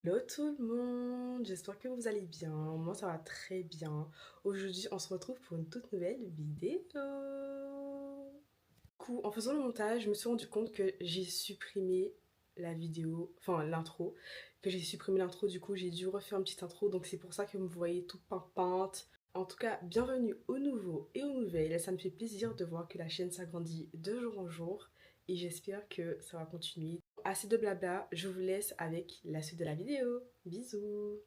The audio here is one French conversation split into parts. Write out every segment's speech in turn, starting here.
Hello tout le monde, j'espère que vous allez bien. Moi ça va très bien. Aujourd'hui on se retrouve pour une toute nouvelle vidéo. Du coup, en faisant le montage, je me suis rendu compte que j'ai supprimé la vidéo, enfin l'intro, que j'ai supprimé l'intro, du coup j'ai dû refaire une petite intro, donc c'est pour ça que vous me voyez toute pimpante. En tout cas, bienvenue aux nouveaux et aux nouvelles. Ça me fait plaisir de voir que la chaîne s'agrandit de jour en jour et j'espère que ça va continuer. Assez de blabla, je vous laisse avec la suite de la vidéo. Bisous.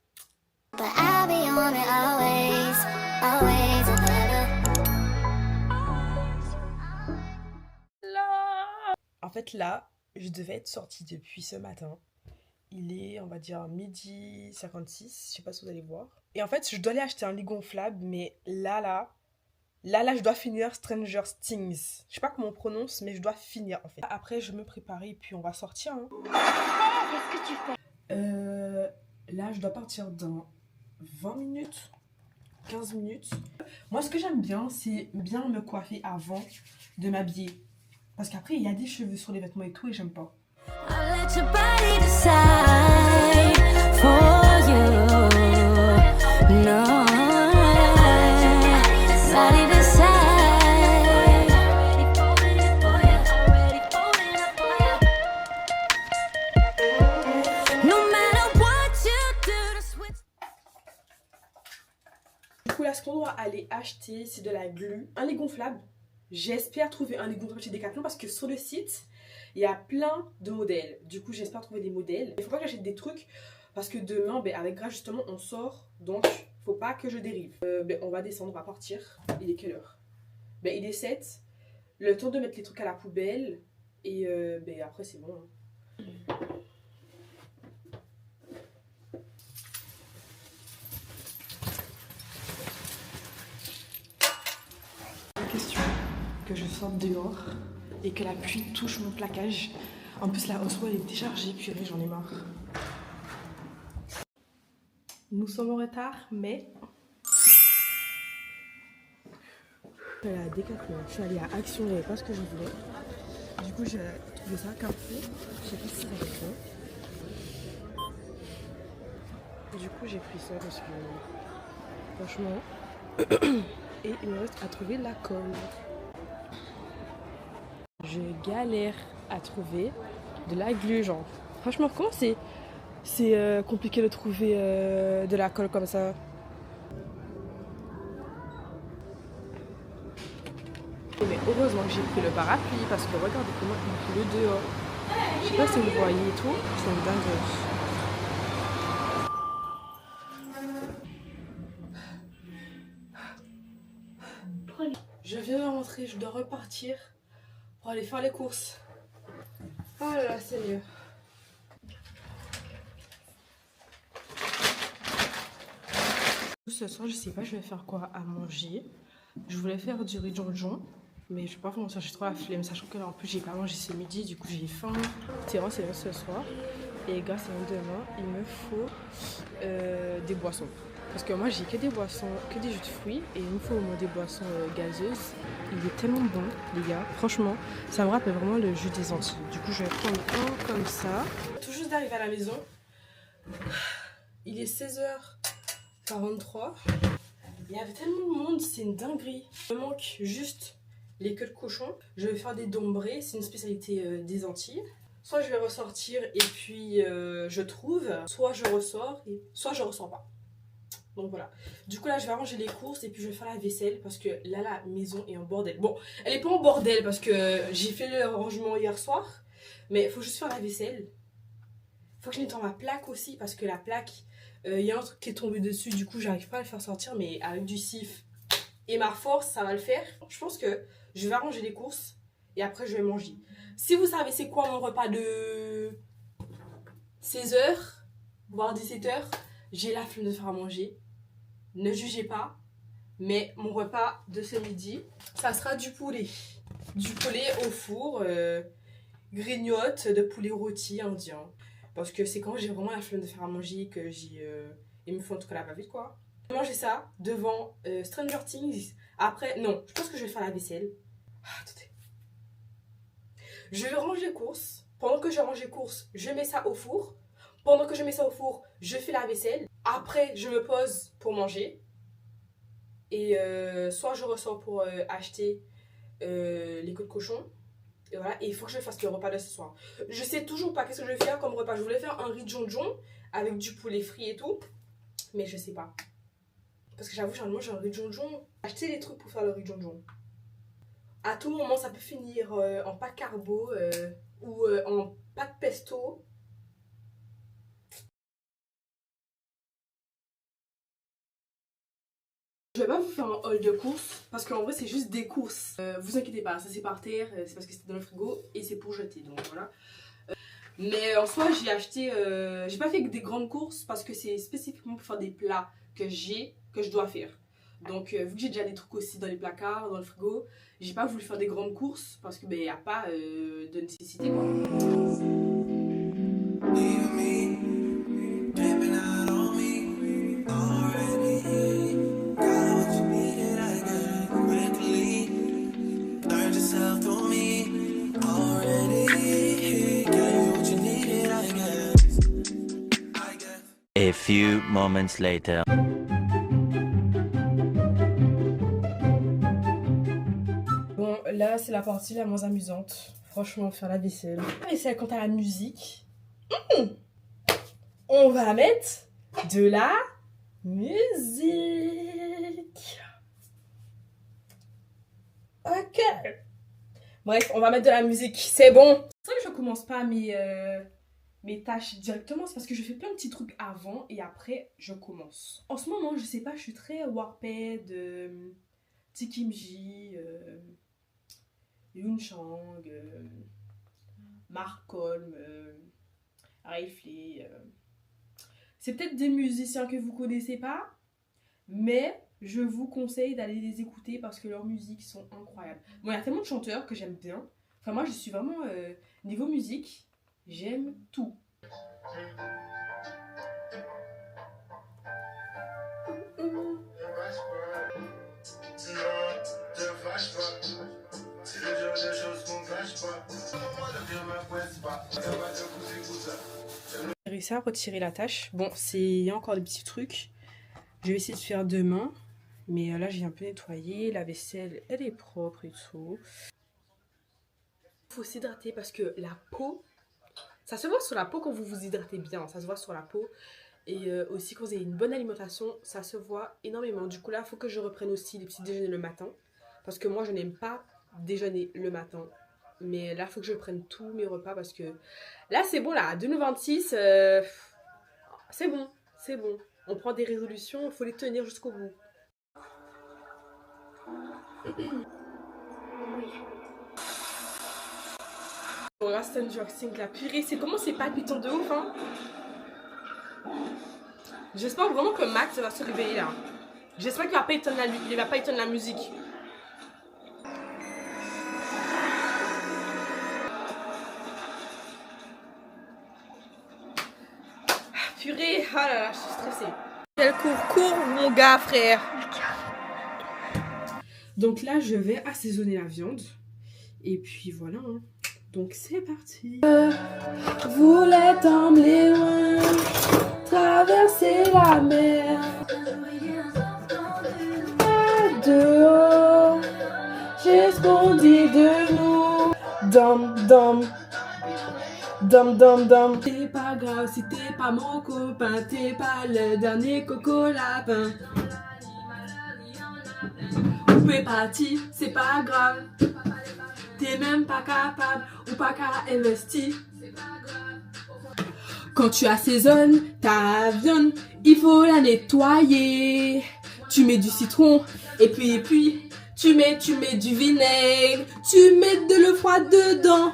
But I'll be on it always, always, En fait là, je devais être sortie depuis ce matin. Il est, on va dire, 12h56, je sais pas si vous allez voir. Et en fait, je dois aller acheter un lit gonflable, mais je dois finir Stranger Things. Je sais pas comment on prononce, mais je dois finir en fait. Après, je me prépare et puis on va sortir. Hein. Qu'est-ce que tu fais? Là, je dois partir dans 20 minutes, 15 minutes. Moi, ce que j'aime bien, c'est bien me coiffer avant de m'habiller. Parce qu'après, il y a des cheveux sur les vêtements et tout, et j'aime pas. I'll let your body decide for you. No, body decide. No matter what you do to switch. Du coup, là, ce qu'on doit aller acheter, c'est de la glu, un lit gonflable. J'espère trouver un lit gonflable chez Decathlon parce que sur le site, il y a plein de modèles. Du coup, j'espère trouver des modèles. Il faut pas que j'achète des trucs parce que demain, avec Grâce, justement, on sort. Donc, faut pas que je dérive. On va descendre, on va partir. Il est quelle heure? Il est 7. Le temps de mettre les trucs à la poubelle. Et après, c'est bon. Hein. Question que je sorte dehors et que la pluie touche mon plaquage. En plus, la hausse elle est déchargée, purée, j'en ai marre. Nous sommes en retard, mais. Je suis allée à Decathlon, je suis allée à Action, j'avais pas ce que je voulais. Du coup, j'ai trouvé ça à Carrefour. Je sais pas si ça va être bon. Du coup, j'ai pris ça parce que. Franchement. Et il me reste à trouver la colle. Je galère à trouver de la glu, genre. Franchement, comment c'est compliqué de trouver de la colle comme ça. Mais heureusement que j'ai pris le parapluie parce que regardez comment il pleut dehors. Je sais pas si vous voyez et tout, c'est une dinguerie. Je viens de rentrer, je dois repartir pour aller faire les courses. Oh là là, Seigneur. Ce soir, je sais pas, je vais faire quoi à manger. Je voulais faire du riz John, mais je vais pas vous mentir, j'ai trop la flemme, sachant que là en plus j'ai pas mangé ce midi, du coup j'ai faim. C'est vrai ce soir. Et grâce à demain, il me faut des boissons. Parce que moi j'ai que des boissons, que des jus de fruits, et il me faut au moins des boissons gazeuses. Il est tellement bon, les gars. Franchement, ça me rappelle vraiment le jus des Antilles. Du coup, je vais prendre un comme ça. Tout juste d'arriver à la maison. Il est 16h43. Il y avait tellement de monde, c'est une dinguerie. Il me manque juste les queues de cochon. Je vais faire des dombrés, c'est une spécialité des Antilles. Soit je vais ressortir et puis je trouve, soit je ressors, et soit je ressors pas. Donc voilà. Du coup là je vais arranger les courses et puis je vais faire la vaisselle parce que là la maison est en bordel. Bon, elle est pas en bordel parce que j'ai fait le rangement hier soir, mais il faut juste faire la vaisselle. Faut que je nettoie ma plaque aussi parce que la plaque, il y a un truc qui est tombé dessus, du coup j'arrive pas à le faire sortir, mais avec du cif et ma force ça va le faire. Je pense que je vais arranger les courses et après je vais manger. Si vous savez c'est quoi mon repas de 16h, voire 17h, j'ai la flemme de faire à manger. Ne jugez pas, mais mon repas de ce midi, ça sera du poulet. Du poulet au four, grignote de poulet rôti indien. Parce que c'est quand j'ai vraiment la flemme de faire à manger que il me faut en tout cas la va-vite quoi. Je vais manger ça devant Stranger Things. Après, non, je pense que je vais faire la vaisselle. Ah, attendez. Je vais ranger les courses. Pendant que je range les courses, je mets ça au four Pendant que je mets ça au four, je fais la vaisselle. Après, je me pose pour manger. Et soit je ressors pour acheter les queues de cochon. Et voilà, et il faut que je fasse le repas de ce soir. Je sais toujours pas qu'est-ce que je vais faire comme repas. Je voulais faire un riz djonjon avec du poulet frit et tout. Mais je sais pas. Parce que j'avoue, généralement, j'ai un riz djonjon. Acheter les trucs pour faire le riz djonjon. À tout moment, ça peut finir en pâte carbo ou en pâte pesto. Je vais pas vous faire un haul de courses parce qu'en vrai c'est juste des courses. Vous inquiétez pas, ça c'est par terre, c'est parce que c'était dans le frigo et c'est pour jeter, donc voilà. Mais en soi j'ai acheté, j'ai pas fait que des grandes courses parce que c'est spécifiquement pour faire des plats que je dois faire. Donc vu que j'ai déjà des trucs aussi dans les placards, dans le frigo, j'ai pas voulu faire des grandes courses parce que y a pas de nécessité quoi. A few moments later. Bon, là c'est la partie la moins amusante. Franchement, faire la vaisselle. La vaisselle, quant à la musique, on va mettre de la musique. Ok. Bref, on va mettre de la musique, c'est bon. C'est vrai que je commence pas mes tâches directement, c'est parce que je fais plein de petits trucs avant et après je commence. En ce moment, je sais pas, je suis très Warped, Tikimji, Yunchang, Markolm, Raifli. C'est peut-être des musiciens que vous connaissez pas, mais je vous conseille d'aller les écouter parce que leurs musiques sont incroyables. Bon, il y a tellement de chanteurs que j'aime bien. Enfin, moi, je suis vraiment... niveau musique, j'aime tout. J'ai réussi à retirer la tâche. Bon, il y a encore des petits trucs. Je vais essayer de faire demain. Mais là, j'ai un peu nettoyé. La vaisselle, elle est propre et tout. Il faut s'hydrater parce que la peau, ça se voit sur la peau quand vous vous hydratez bien. Ça se voit sur la peau. Et aussi quand vous avez une bonne alimentation, ça se voit énormément. Du coup, là, il faut que je reprenne aussi les petits déjeuners le matin. Parce que moi, je n'aime pas déjeuner le matin. Mais là, il faut que je prenne tous mes repas parce que là, c'est bon, là, à 2026, c'est bon, c'est bon. On prend des résolutions, il faut les tenir jusqu'au bout. Bon, là, Stranger Things, la purée, c'est comment c'est palpitant de ouf, hein. J'espère vraiment que Max va se réveiller là. J'espère qu'il va pas éteindre la musique. Purée, ah là là, je suis stressée. Quel cours, mon gars, frère. Donc là, je vais assaisonner la viande. Et puis voilà, hein. Donc c'est parti. Voulais t'emmener loin, traverser la mer. Dehors, j'ai ce qu'on dit de nous. Dom, dom. Dom, dom, dom. C'est pas grave si t'es pas mon copain, t'es pas le dernier coco lapin. Coupé parti, c'est pas grave. T'es même pas capable ou pas qu'à investir. Quand tu assaisonnes ta viande, il faut la nettoyer. Tu mets du citron et puis tu mets du vinaigre. Tu mets de l'eau froide dedans.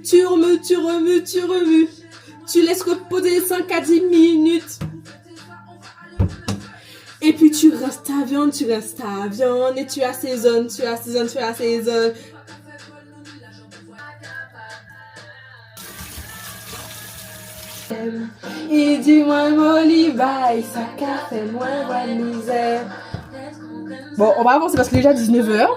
Tu remues. Tu laisses reposer 5 à 10 minutes. Et puis tu restes ta viande et tu assaisonnes. Et dis-moi Molibaï, ça fait moins bonne misère. Bon, on va avancer parce qu'il est déjà 19h.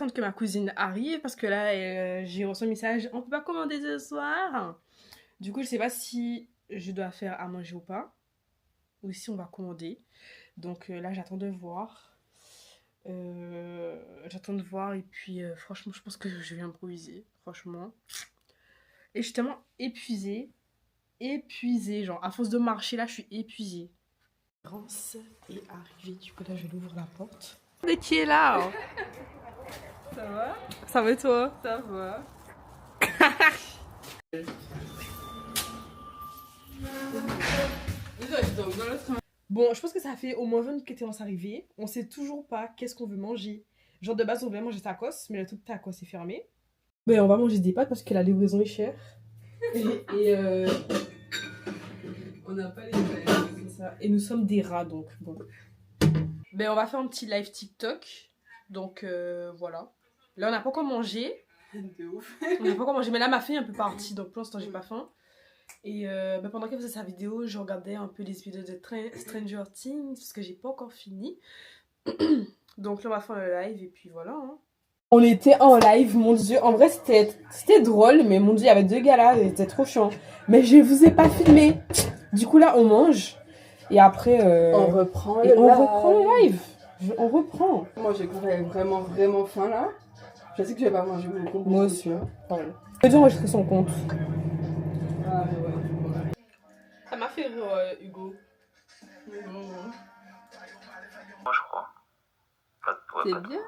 attendre que ma cousine arrive parce que là, j'ai reçu un message, on peut pas commander ce soir. Du coup, je sais pas si je dois faire à manger ou pas, ou si on va commander. Donc là, j'attends de voir. Et puis franchement, je pense que je vais improviser, franchement. Et je suis tellement épuisée, genre à force de marcher là, je suis épuisée. Rance est arrivée, du coup là, je vais ouvrir la porte. Mais qui est là? Ça va? Ça va et toi? Ça va. Bon, je pense que ça fait au moins 20 minutes que t'es arrivé. On sait toujours pas qu'est-ce qu'on veut manger. Genre de base, on voulait manger tacos, mais le truc tacos est fermé. Ben, on va manger des pâtes parce que la livraison est chère. On n'a pas les mêmes. C'est ça. Et nous sommes des rats, donc bon. Ben, on va faire un petit live TikTok. Donc voilà. Là, on n'a pas encore mangé. De ouf. On n'a pas encore mangé, mais là, ma faim est un peu partie, donc pour l'instant, j'ai pas faim. Et ben, pendant qu'elle faisait sa vidéo, je regardais un peu les vidéos de Stranger Things parce que j'ai pas encore fini. Donc là, on va faire le live et puis voilà. Hein. On était en live, mon dieu. En vrai, c'était drôle, mais mon dieu, il y avait 2 gars là, c'était trop chiant. Mais je vous ai pas filmé. Du coup, là, on mange. Et après, on reprend le live. On reprend. Moi, j'ai vraiment faim là. Je sais que je vais pas manger beaucoup. Moi aussi. Pardon. Je peux dire enregistrer son compte. Ah, ouais. Ça m'a fait Hugo. Moi, je crois. C'est bien.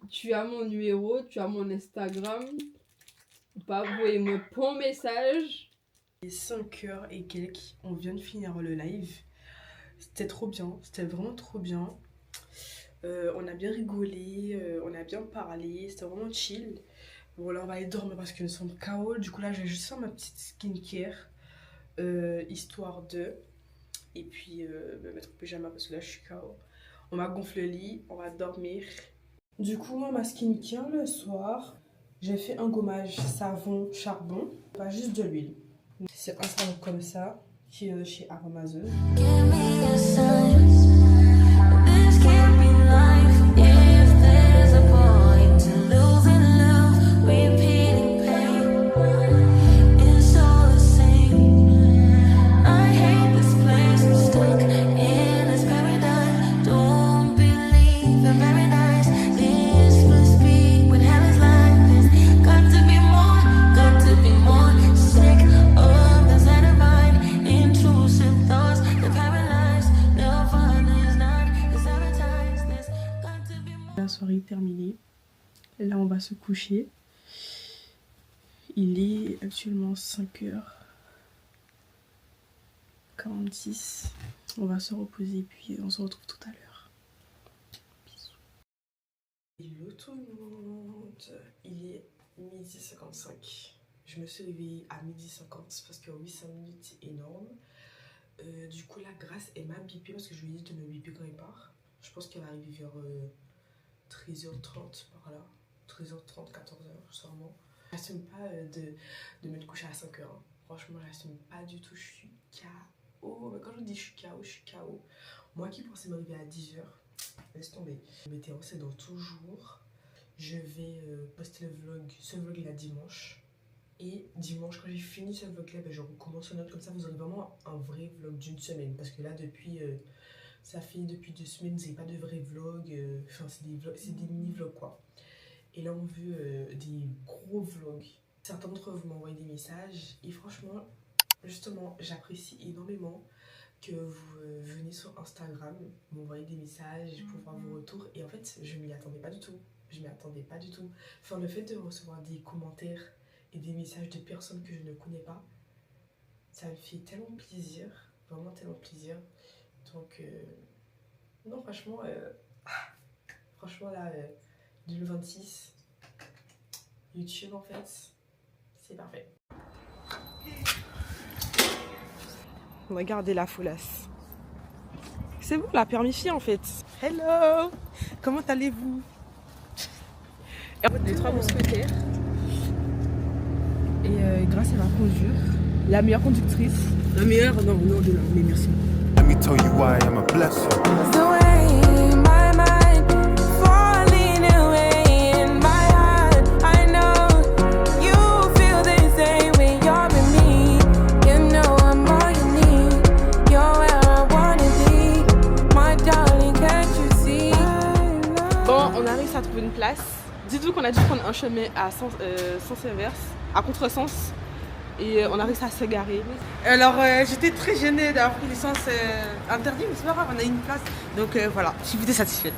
Tu as mon numéro, tu as mon Instagram. Bah, envoyez-moi ton message. Il est 5h et quelques, on vient de finir le live. C'était trop bien, c'était vraiment trop bien. On a bien rigolé, on a bien parlé, c'était vraiment chill. Bon là on va aller dormir parce que nous sommes KO. Du coup là je vais juste faire ma petite skincare, histoire de... Et puis me mettre au pyjama parce que là je suis KO. On m'a gonflé le lit, on va dormir. Du coup moi ma skincare le soir, j'ai fait un gommage savon charbon, pas juste de l'huile. C'est un savon comme ça, qui est de chez Aromazone. Give me a sign. This can't be life if there's a point to losing love, repeating pain. It's all the same. I hate this place, stuck in this paradise. Don't believe in paradise. This must be when hell is like this. Got to be more, got to be more. Sick of this divine, intrusive thoughts that paralyze. No fun is not this advertised. This got to be more. La soirée est terminée. Là on va se coucher. Il est actuellement 5h46. On va se reposer puis on se retrouve tout à l'heure. Bisous. Hello tout le monde. Il est 12h55. Je me suis réveillée à 12h50 parce que 800 minutes c'est énorme. Du coup la Grâce elle m'a bipé parce que je lui ai dit de me biper quand il part. Je pense qu'elle va arriver vers 13h30 par là. 13h30, 14h sûrement. J'assume pas de me coucher à 5h. Hein. Franchement j'assume pas du tout. Je suis KO. Mais quand je dis je suis KO, je suis KO. Moi qui pensais me réveiller à 10h, laisse tomber. Météo c'est dans toujours. Je vais poster le vlog. Ce vlog il est dimanche. Et dimanche, quand j'ai fini ce vlog-là, ben, je recommence une autre. Comme ça, vous aurez vraiment un vrai vlog d'une semaine. Parce que là, depuis, ça fait depuis 2 semaines, vous n'avez pas de vrai vlog. Enfin, c'est des mini-vlogs, quoi. Et là, on veut des gros vlogs. Certains d'entre vous m'envoient des messages. Et franchement, justement, j'apprécie énormément que vous venez sur Instagram, m'envoyer des messages pour voir vos retours. Et en fait, je m'y attendais pas du tout. Je m'y attendais pas du tout. Enfin, le fait de recevoir des commentaires et des messages de personnes que je ne connais pas, ça me fait tellement plaisir, vraiment tellement plaisir. Donc non franchement là 2026 YouTube en fait c'est parfait. Regardez la foulasse, c'est bon la permifiée en fait. Hello, comment allez-vous? Les 3 mousquetaires. Et Grâce elle va conduire. La meilleure conductrice. La meilleure, non, mais merci. Let me tell you why I'm a blessing. The way my mind un chemin à sens inverse, à contresens. Et on a réussi à se garer. Alors j'étais très gênée d'avoir pris l'essence interdite, mais c'est pas grave, on a une place. Donc voilà, je suis plutôt satisfaite.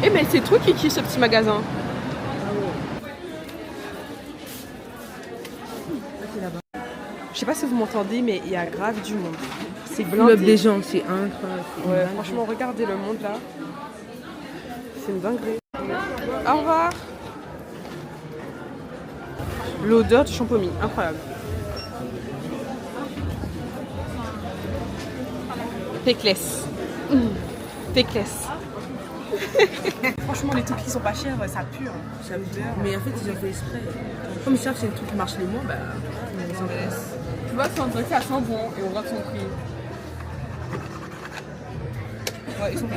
Eh mais c'est toi qui kiffe ce petit magasin. Je sais pas si vous m'entendez, mais il y a grave du monde. C'est blindé. Des gens, c'est incroyable. Ouais, franchement, regardez le monde là. C'est une dinguerie. Au revoir. L'odeur du champomis, incroyable. Péclès. Péclès. Franchement, les trucs qui sont pas chers, ça pue. Hein. Ça me beurre. Mais en fait, ils ont fait exprès. Comme ils savent que c'est le truc qui marche le moins, bah on s'en laisse. Tu vois, c'est un truc, ça sent bon et on voit son prix. Ouais, ils sont bons.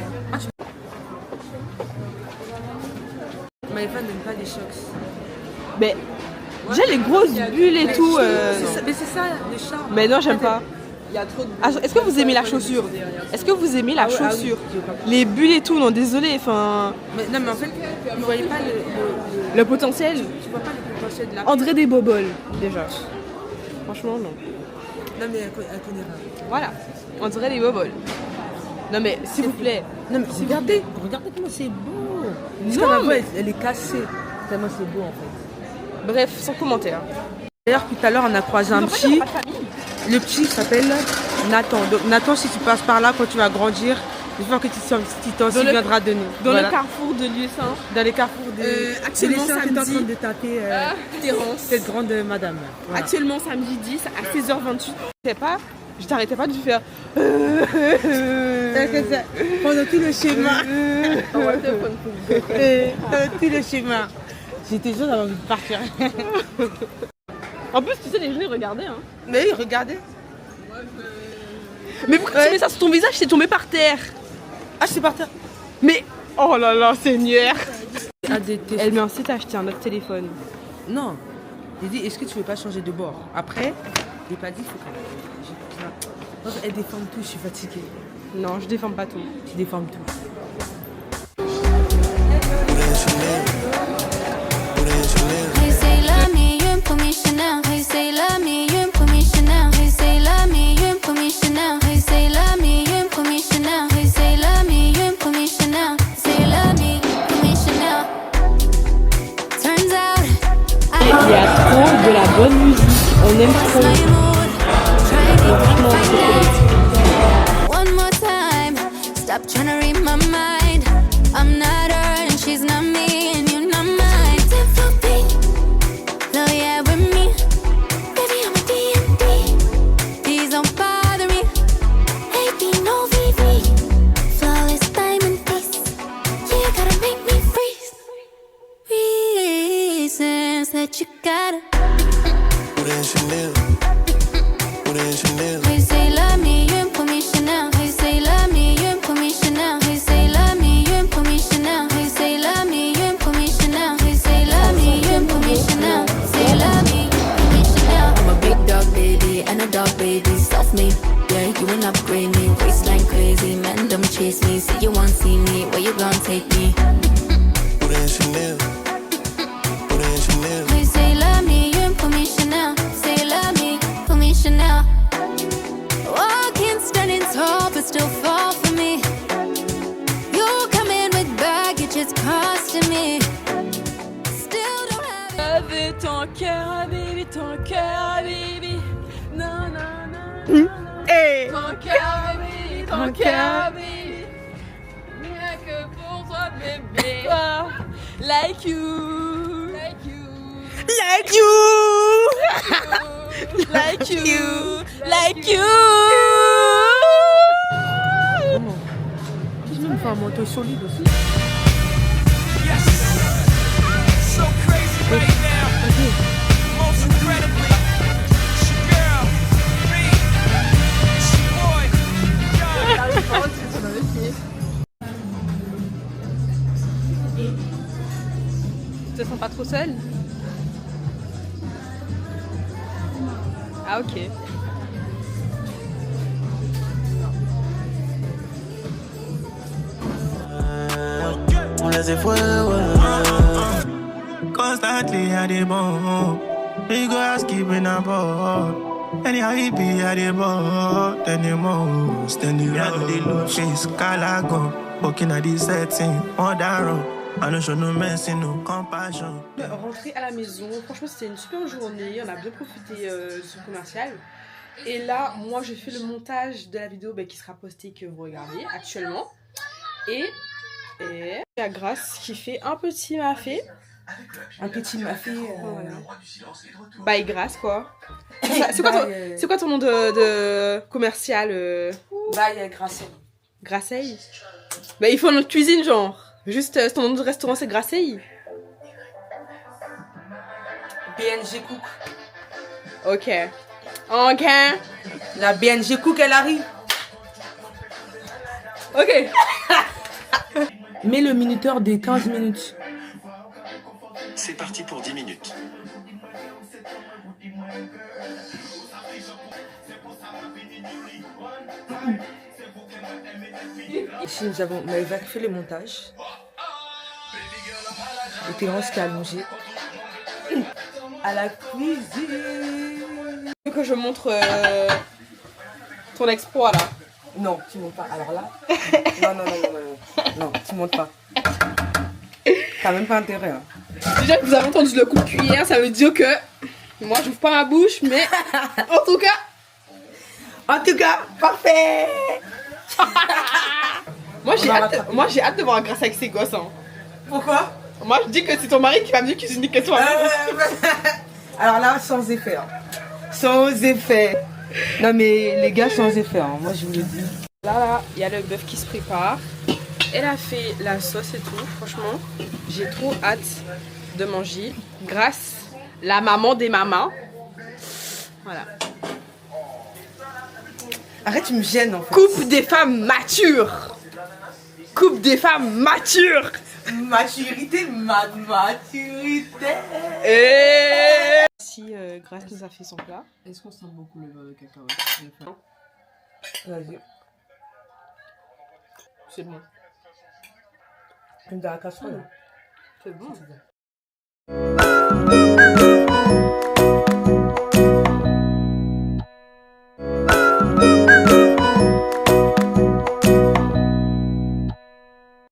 Mais les fans n'aiment pas les chocs. Mais déjà les grosses bulles et tout. Mais c'est ça le charme. Mais non, j'aime pas. Il y a trop de. Ah, est-ce que vous aimez la chaussure? Est-ce que vous aimez la chaussure? Les bulles et tout, non, désolé. Enfin, Non, mais en fait, vous voyez pas le potentiel. tu vois pas le potentiel de la. André des Boboles, déjà. Franchement, non. Non, mais elle connaît pas. Voilà, André des Boboles. Non mais s'il vous plaît. Non, mais regardez comment c'est beau. Jusqu'à Non, ma voix, mais- elle est cassée. Tellement c'est beau en fait. Bref, sans commentaire. D'ailleurs, tout à l'heure, on a croisé un petit. Le petit s'appelle Nathan. Donc, Nathan, si tu passes par là quand tu vas grandir, j'espère que tu t'en Dans le- souviendras de nous. Dans Voilà. le carrefour de Lieusaint. Dans les carrefours de. actuellement, de l'essai, t'es en samedi. train de taper Terrence. cette grande madame. Voilà. Actuellement samedi 10 à 16h28. Je sais pas, je t'arrêtais pas de lui faire. Pendant tout le schéma. Pendant tout le schéma. J'étais sûre d'avoir envie de partir. En plus, tu sais, les gens ils regardaient. Hein. Mais oui, regardez. Mais pourquoi tu mets ça sur ton visage? C'est tombé par terre. Ah, je suis partir. Mais oh là là, Seigneur. ADT. Elle m'a incité à acheter un autre téléphone. Non. J'ai dit, est-ce que tu veux pas changer de bord? Après, j'ai pas dit, il faut que. Elle déforme tout, je suis fatiguée. Non, je déforme pas tout. Tu déformes tout. Hey, say love me, you ain't put me Chanel. Hey, say love me, you ain't put me Chanel. Hey, say love me, you ain't put me Chanel. Hey, say love me, you ain't put me Chanel. Hey, say love me, you ain't put me Chanel. Say love me, put me Chanel. Turns out Il y a trop de la bonne musique. On aime my trop. mood. Try to Franchement, find that one more time. Stop trying to read my mind. I'm not her and she's not me and you're not mine. No, yeah, with me. Baby, I'm a D&D. Please don't bother me. AB, no VV. Flawless diamond piece. You gotta make me freeze. Reasons that you gotta. Hey, say love me, you ain't put me Chanel. Hey, say love me, you ain't put me Chanel. Hey, say love me, you ain't put me Chanel. Hey, say love me, you ain't put me Chanel. Hey, say love me, you ain't put me Chanel. Say love me, put me Chanel. I'm a big dog baby and a dog baby, self-made. Yeah, you ain't upgrade me, waistline crazy, man, don't chase me. Say you want see me, where you gon' take me? Hey, say love me, you ain't put me Chanel. Say love me, put me Chanel. Walking, standing tall, but still fall for me. You come in with baggage, it's costing me. Still don't have it. Avec ton cœur, baby, ton cœur, baby. Non, non, non, non. Hey. Ton cœur, baby, ton cœur, baby. Rien que pour toi, bébé. Like you. Like you. Like you. Like you. Like you. Je vais me faire un manteau solide aussi. So crazy right now. Most incredibly, it's your girl, me, it's your boy, God. Tu te sens pas trop seule? Ah ok. On le as a forever. Constantly I dey ball. We go ask keeping a ball. Anyhow it be I dey ball. Then the most, then the road they lose face. Calago, walking at this setting. On that road, I don't show no mercy, no compassion. Rentrer à la maison, franchement c'était une super journée, on a bien profité de ce commercial. Et là, moi j'ai fait le montage de la vidéo qui sera postée, que vous regardez actuellement. Et il y a Grace qui fait un petit mafé. Un petit mafé. Voilà. By Grace quoi. C'est quoi ton nom de commercial By Grasseille. Grasseille. Bah ils font notre cuisine genre. Juste ton nom de restaurant c'est Grasseille. BNG Cook. Ok. Ok. La BNG Cook, elle arrive. Ok. Mets le minuteur des 15 minutes. C'est parti pour 10 minutes. Ici, nous avons Maëva qui fait le montage. Et Terence qui est allongé. À la cuisine. Tu veux que je montre ton exploit là? Non, tu montes pas. Alors là. Non, tu montes pas. T'as même pas intérêt. Hein. Déjà que vous avez entendu le coup de cuillère, ça veut dire que moi j'ouvre pas ma bouche, mais en tout cas, parfait. Moi j'ai hâte de voir Grace avec ses gosses. Hein. Pourquoi? Moi je dis que c'est ton mari qui va venir cuisiner que toi. Alors là, sans effet. Hein. Sans effet. Non mais les gars, sans effet. Hein. Moi je vous le dis. Là, il y a le bœuf qui se prépare. Elle a fait la sauce et tout. Franchement, j'ai trop hâte de manger. Grace, la maman des mamans. Voilà. Arrête, tu me gênes en fait. Coupe des femmes matures. Coupe des femmes matures. Maturité, maturité. Et si Grace nous a fait son plat. Est-ce qu'on sent beaucoup le beurre de cacahuète? Vas-y. C'est bon. Comme dans la casserole. C'est bon.